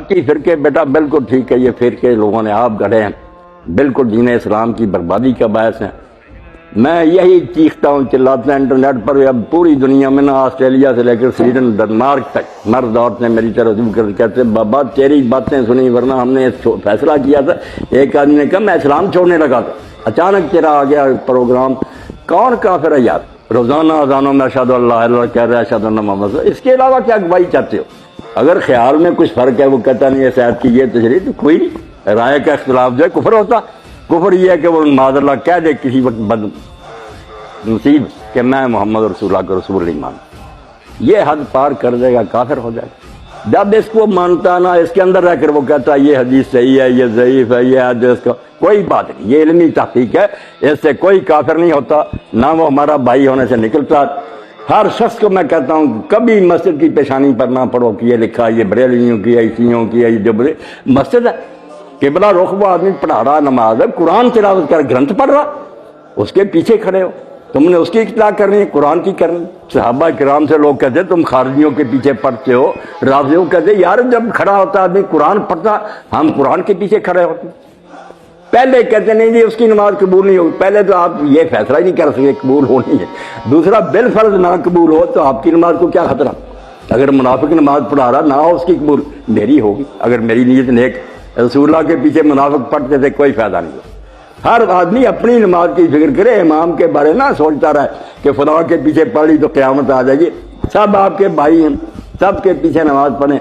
باقی فرقے بیٹا بالکل ٹھیک ہے، یہ فرقے لوگوں نے آپ گڑھے ہیں، بالکل دین اسلام کی بربادی کا باعث ہیں۔ میں یہی چیختا ہوں، چلاتا ہوں انٹرنیٹ پر، اب پوری دنیا میں نا آسٹریلیا سے لے کر سویڈن ڈنمارک تک مرد عورتیں میری طرف رجوع کر کہتے ہیں بابا تیری باتیں سنی ورنہ ہم نے فیصلہ کیا تھا۔ ایک آدمی نے کہا میں اسلام چھوڑنے لگا تھا، اچانک تیرا آ گیا پروگرام۔ کون کافر ہے یار؟ روزانہ اذانوں میں اشہد اللہ اللہ کہہ رہا ہے، اشہد اللہ محمد، اس کے علاوہ کیا گواہی چاہتے ہو؟ اگر خیال میں کچھ فرق ہے، وہ کہتا نہیں ہے صاحب کی یہ تشریح، تو کوئی نہیں، رائے کا اختلاف جو ہے کفر ہوتا۔ کفر یہ ہے کہ وہ معاذ اللہ کہہ دے کسی وقت بد نصیب کہ میں محمد رسول اللہ کا رسول نہیں مانتا، یہ حد پار کر دے گا، کافر ہو جائے گا۔ جب اس کو مانتا نا، اس کے اندر رہ کر وہ کہتا ہے یہ حدیث صحیح ہے، یہ ضعیف ہے، یہ حدیث کا کوئی بات نہیں، یہ علمی تحقیق ہے، اس سے کوئی کافر نہیں ہوتا، نہ وہ ہمارا بھائی ہونے سے نکلتا۔ ہر شخص کو میں کہتا ہوں کبھی مسجد کی پیشانی پر نہ پڑھو کہ یہ لکھا یہ بریلویوں کی ہے، عیسیوں کی ہے، یہ جو مسجد ہے قبلہ رخ، وہ آدمی پڑھا رہا نماز ہے، قرآن تلاوت کر گرنتھ پڑھ رہا، اس کے پیچھے کھڑے ہو، تم نے اس کی اطلاع کرنی ہے، قرآن کی کرنی۔ صحابہ کرام سے لوگ کہتے تم خارجیوں کے پیچھے پڑھتے ہو، رافضیوں کہتے یار جب کھڑا ہوتا آدمی قرآن پڑھتا، ہم قرآن کے پیچھے کھڑے ہوتے۔ پہلے کہتے نہیں جی اس کی نماز قبول نہیں ہوگی، پہلے تو آپ یہ فیصلہ ہی نہیں کر سکتے قبول ہونی ہے، دوسرا بالفرض نہ قبول ہو تو آپ کی نماز کو کیا خطرہ؟ اگر منافق نماز پڑھا رہا نہ ہو اس کی قبول، میری ہوگی، اگر میری نیت نیک۔ رسول اللہ کے پیچھے منافق پڑھتے تھے، کوئی فائدہ نہیں ہو۔ ہر آدمی اپنی نماز کی فکر کرے، امام کے بارے نہ سوچتا رہے کہ فلاں کے پیچھے پڑھ لی تو قیامت آ جائے گی۔ سب آپ کے بھائی ہیں، سب کے پیچھے نماز پڑھیں۔